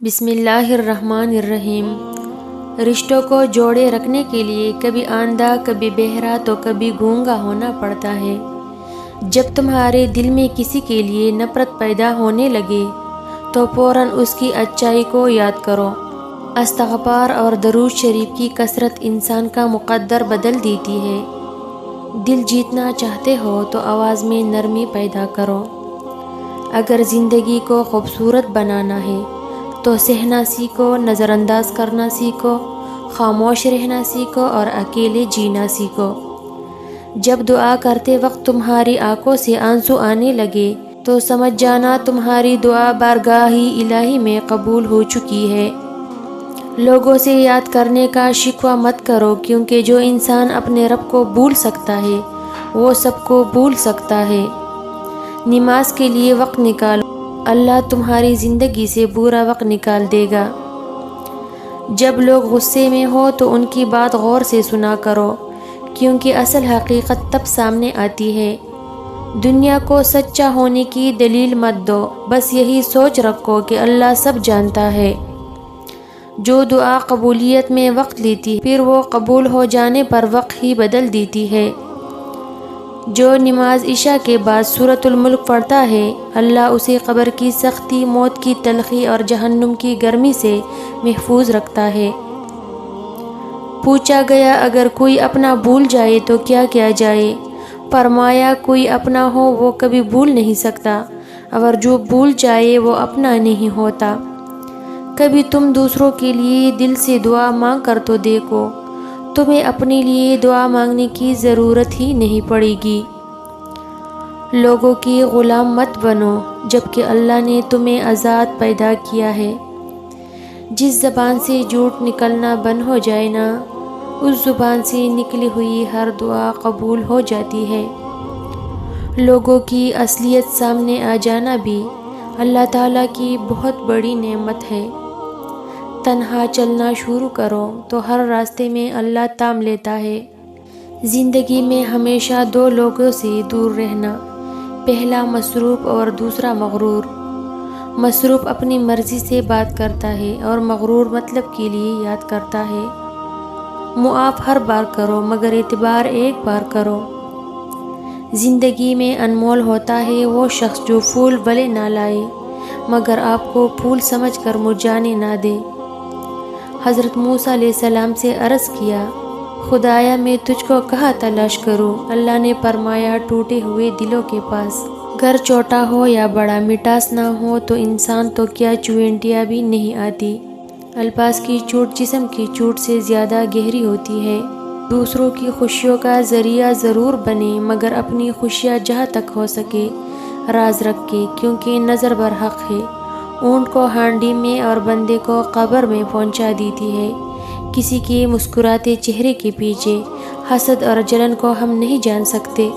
بسم اللہ الرحمن الرحیم۔ رشتوں کو جوڑے رکھنے کے لیے کبھی آندھا، کبھی بہرا تو کبھی گونگا ہونا پڑتا ہے۔ جب تمہارے دل میں کسی کے لیے نفرت پیدا ہونے لگے تو فوراً اس کی اچائی کو یاد کرو۔ استغفار اور درود شریف کی کثرت انسان کا مقدر بدل دیتی ہے۔ دل جیتنا چاہتے ہو تو آواز میں نرمی پیدا کرو۔ اگر زندگی کو خوبصورت بنانا ہے تو سہنا سیکھو، نظر انداز کرنا سیکھو، خاموش رہنا سیکھو اور اکیلے جینا سیکھو۔ جب دعا کرتے وقت تمہاری آنکھوں سے آنسو آنے لگے تو سمجھ جانا تمہاری دعا بارگاہ الہی میں قبول ہو چکی ہے۔ لوگوں سے یاد کرنے کا شکوہ مت کرو، کیونکہ جو انسان اپنے رب کو بھول سکتا ہے وہ سب کو بھول سکتا ہے۔ نماز کے لیے وقت نکالو، اللہ تمہاری زندگی سے برا وقت نکال دے گا۔ جب لوگ غصے میں ہو تو ان کی بات غور سے سنا کرو، کیونکہ اصل حقیقت تب سامنے آتی ہے۔ دنیا کو سچا ہونے کی دلیل مت دو، بس یہی سوچ رکھو کہ اللہ سب جانتا ہے۔ جو دعا قبولیت میں وقت لیتی ہے پھر وہ قبول ہو جانے پر وقت ہی بدل دیتی ہے۔ جو نماز عشاء کے بعد سورۃ الملک پڑھتا ہے اللہ اسے قبر کی سختی، موت کی تلخی اور جہنم کی گرمی سے محفوظ رکھتا ہے۔ پوچھا گیا اگر کوئی اپنا بھول جائے تو کیا کیا جائے؟ فرمایا کوئی اپنا ہو وہ کبھی بھول نہیں سکتا، اور جو بھول جائے وہ اپنا نہیں ہوتا۔ کبھی تم دوسروں کے لیے دل سے دعا مانگ کر تو دیکھو، تمہیں اپنے لیے دعا مانگنے کی ضرورت ہی نہیں پڑے گی۔ لوگوں کی غلام مت بنو، جبکہ اللہ نے تمہیں آزاد پیدا کیا ہے۔ جس زبان سے جھوٹ نکلنا بند ہو جائے نا، اس زبان سے نکلی ہوئی ہر دعا قبول ہو جاتی ہے۔ لوگوں کی اصلیت سامنے آ جانا بھی اللہ تعالیٰ کی بہت بڑی نعمت ہے۔ تنہا چلنا شروع کرو تو ہر راستے میں اللہ تام لیتا ہے۔ زندگی میں ہمیشہ دو لوگوں سے دور رہنا، پہلا مصروف اور دوسرا مغرور۔ مصروف اپنی مرضی سے بات کرتا ہے اور مغرور مطلب کے لیے یاد کرتا ہے۔ معاف ہر بار کرو مگر اعتبار ایک بار کرو۔ زندگی میں انمول ہوتا ہے وہ شخص جو پھول بھلے نہ لائے مگر آپ کو پھول سمجھ کر مرجھانے نہ دے۔ حضرت موسیٰ علیہ السلام سے عرض کیا خدایا میں تجھ کو کہاں تلاش کروں؟ اللہ نے فرمایا ٹوٹے ہوئے دلوں کے پاس۔ گھر چھوٹا ہو یا بڑا، مٹاس نہ ہو تو انسان تو کیا چونٹیاں بھی نہیں آتی۔ الفاظ کی چوٹ جسم کی چوٹ سے زیادہ گہری ہوتی ہے۔ دوسروں کی خوشیوں کا ذریعہ ضرور بنے مگر اپنی خوشیاں جہاں تک ہو سکے راز رکھے، کیونکہ نظر برحق ہے، اونٹ کو ہانڈی میں اور بندے کو قبر میں پہنچا دیتی ہے۔ کسی کے مسکراتے چہرے کے پیچھے حسد اور جلن کو ہم نہیں جان سکتے۔